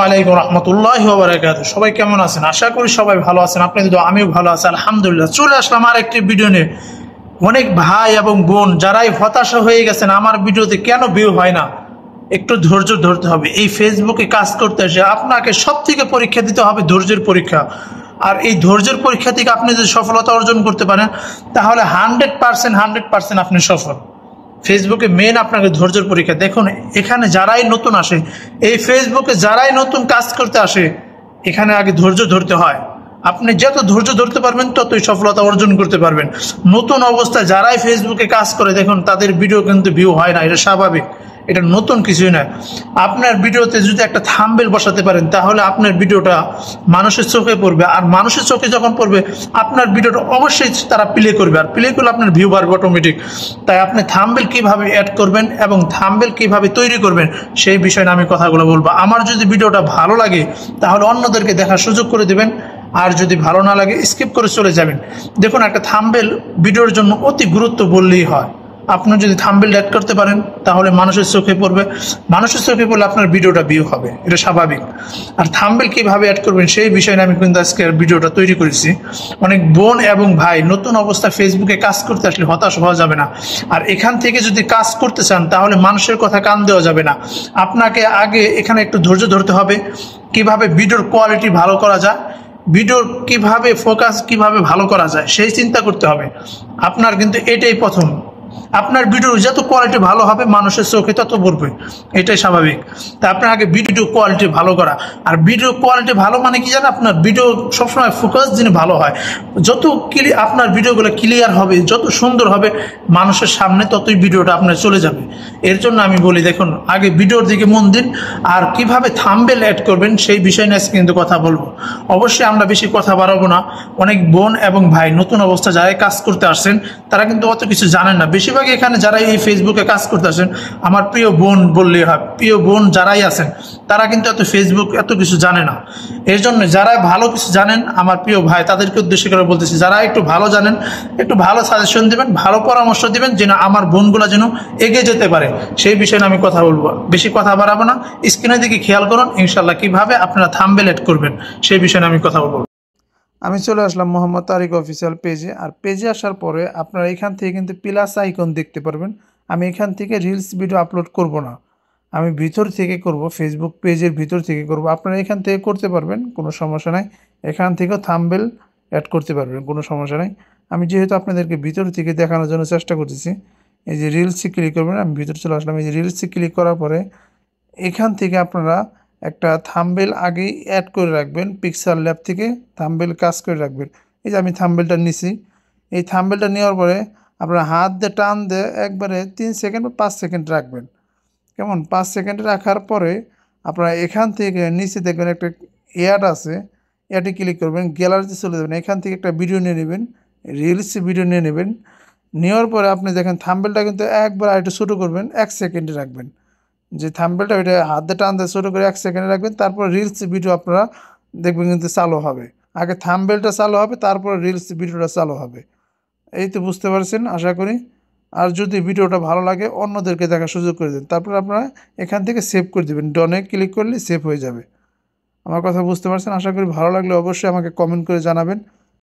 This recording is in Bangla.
আলাইকুম রহমতুল্লাহি ওয়া বারাকাতুহু। সবাই কেমন আছেন? আশা করি সবাই ভালো আছেন। আপনাদের দোয়া আমিও ভালো আছি আলহামদুলিল্লাহ। চলে আসলাম আরেকটি ভিডিও নিয়ে। অনেক ভাই এবং বোন যারাই হতাশা হয়ে গেছেন আমার ভিডিওতে কেন ভিউ হয় না, একটু ধৈর্য ধরতে হবে। এই ফেসবুকে কাজ করতে এসে আপনাকে সব থেকে পরীক্ষা দিতে হবে, ধৈর্যের পরীক্ষা। আর এই ধৈর্যের পরীক্ষা থেকে আপনি যদি সফলতা অর্জন করতে পারেন তাহলে 100% আপনি সফল। ফেসবুকে মেন আপনাকে ধৈর্যের পরীক্ষা। দেখুন এখানে যারাই নতুন আসে, এই ফেসবুকে যারাই নতুন কাজ করতে আসে, এখানে আগে ধৈর্য ধরতে হয়। আপনি যত ধৈর্য ধরতে পারবেন ততই সফলতা অর্জন করতে পারবেন। নতুন অবস্থায় যারাই ফেসবুকে কাজ করে দেখুন তাদের ভিডিও কিন্তু ভিউ হয় না, এটা স্বাভাবিক, এটা নতুন কিছুই নয়। আপনার ভিডিওতে যদি একটা থাম্বনেল বসাতে পারেন তাহলে আপনার ভিডিওটা মানুষের চোখে পড়বে, আর মানুষের চোখে যখন পড়বে আপনার ভিডিওটা অবশ্যই তারা প্লে করবে, আর প্লে করলে আপনার ভিউ বাড়বে অটোমেটিক। তাই আপনি থাম্বনেল কিভাবে অ্যাড করবেন এবং থাম্বনেল কিভাবে তৈরি করবেন সেই বিষয়ে আমি কথাগুলো বলবো। আমার যদি ভিডিওটা ভালো লাগে তাহলে অন্যদেরকে দেখার সুযোগ করে দেবেন, আর যদি ভালো না লাগে স্কিপ করে চলে যাবেন। দেখুন একটা থাম্বনেল ভিডিওর জন্য অতি গুরুত্ব বললেই হয়। আপনি যদি থাম্বনেল অ্যাড করতে পারেন তাহলে মানুষের চোখে পড়বে, মানুষের চোখে পড়লে আপনার ভিডিওটা ভিউ হবে, এটা স্বাভাবিক। আর থাম্বনেল কিভাবে অ্যাড করবেন সেই বিষয়ে আমি কিন্তু আজকে ভিডিওটা তৈরি করেছি। অনেক বোন এবং ভাই নতুন অবস্থা ফেসবুকে কাজ করতে আসলে হতাশ হওয়া যাবে না। আর এখান থেকে যদি কাজ করতে চান তাহলে মানুষের কথা কান দেওয়া যাবে না। আপনাকে আগে এখানে একটু ধৈর্য ধরতে হবে। কিভাবে ভিডিওর কোয়ালিটি ভালো করা যায়, ভিডিওর কিভাবে ফোকাস কিভাবে ভালো করা যায় সেই চিন্তা করতে হবে। আপনার কিন্তু এটাই প্রথম। আপনার ভিডিও যত কোয়ালিটি ভালো হবে মানুষের চোখে তত পড়বে, এটাই স্বাভাবিক। তা আপনার আগে ভিডিও কোয়ালিটি ভালো করা। আর ভিডিও কোয়ালিটি ভালো মানে কি জানেন, আপনার ভিডিও সবসময় ফোকাস যিনি ভালো হয়, যত আপনার ভিডিওগুলো ক্লিয়ার হবে, যত সুন্দর হবে মানুষের সামনে ততই ভিডিওটা আপনার চলে যাবে। এর জন্য আমি বলি দেখুন আগে ভিডিওর দিকে মন দিন, আর কিভাবে থাম্বনেল অ্যাড করবেন সেই বিষয় নিয়ে কিন্তু কথা বলবো। অবশ্যই আমরা বেশি কথা বাড়াবো না। অনেক বোন এবং ভাই নতুন অবস্থা যারা কাজ করতে আসছেন তারা কিন্তু অত কিছু জানেন না। বেশিরভাগই এখানে যারা এই ফেসবুকে কাজ করতে আসেন আমার প্রিয় বোন বললেই হয়, প্রিয় বোন যারাই আছেন তারা কিন্তু এত ফেসবুক এত কিছু জানে না। এর জন্য যারা ভালো কিছু জানেন আমার প্রিয় ভাই তাদেরকে উদ্দেশ্য করে বলতেছি, যারা একটু ভালো জানেন একটু ভালো সাজেশন দিবেন, ভালো পরামর্শ দিবেন যেন আমার বোনগুলো যেন এগিয়ে যেতে পারে সেই বিষয়ে আমি কথা বলবো। বেশি কথা বাড়াবো না, স্ক্রিনের দিকে খেয়াল করুন ইনশাল্লাহ কিভাবে আপনারা থাম্বনেল অ্যাড করবেন সেই বিষয়ে আমি কথা বলবো। আমি চলে আসলাম মোহাম্মদ তারিক অফিসিয়াল পেজে। আর পেজে আসার পরে আপনারা এখান থেকে কিন্তু প্লাস আইকন দেখতে পারবেন। আমি এখান থেকে রিলস ভিডিও আপলোড করব না, আমি ভিতর থেকে করব, ফেসবুক পেজের ভিতর থেকে করব। আপনারা এখান থেকে করতে পারবেন, কোনো সমস্যা নাই। এখান থেকেও থাম্বনেল অ্যাড করতে পারবেন, কোনো সমস্যা নাই। আমি যেহেতু আপনাদেরকে ভিতর থেকে দেখানোর জন্য চেষ্টা করতেছি, এই যে রিলসে ক্লিক করবেন, আমি ভিতরে চলে আসলাম। এই যে রিলসে ক্লিক করার পরে এখান থেকে আপনারা একটা থাম্বনেল আগেই অ্যাড করে রাখবেন, পিক্সেল ল্যাব থেকে থাম্বনেল কাজ করে রাখবেন। এই যে আমি থাম্বনেলটা নিছি, এই থাম্বনেলটা নেওয়ার পরে আপনারা হাত দিয়ে টান দিয়ে একবারে 3 সেকেন্ড বা 5 সেকেন্ড রাখবেন। কেমন 5 সেকেন্ড রাখার পরে আপনারা এখান থেকে নিচে দেখবেন একটা অ্যাড আছে, অ্যাডে ক্লিক করবেন, গ্যালারিতে চলে যাবেন, এখান থেকে একটা ভিডিও নিয়ে নেবেন, রিলস ভিডিও নিয়ে নেবেন। নেওয়ার পরে আপনি দেখেন থাম্বনেলটা কিন্তু একবার আরেকটু ছোটো করবেন, 1 সেকেন্ডে রাখবেন। যে থাম্বনেলটা ওইটা হাত দিয়ে টান দিয়ে ছোটো করে 1 সেকেন্ডে রাখবেন, তারপর রিলস ভিডিও আপনারা দেখবেন কিন্তু চালু হবে। আগে থাম্বনেলটা চালু হবে তারপর রিলস ভিডিওটা চালু হবে। এই তো বুঝতে পারছেন আশা করি। আর যদি ভিডিওটা ভালো লাগে অন্যদেরকে দেখার সুযোগ করে দিন, তারপর আপনারা এখান থেকে সেভ করে দেবেন, ডনে ক্লিক করলে সেভ হয়ে যাবে। আমার কথা বুঝতে পারছেন আশা করি। ভালো লাগলে অবশ্যই আমাকে কমেন্ট করে জানাবেন।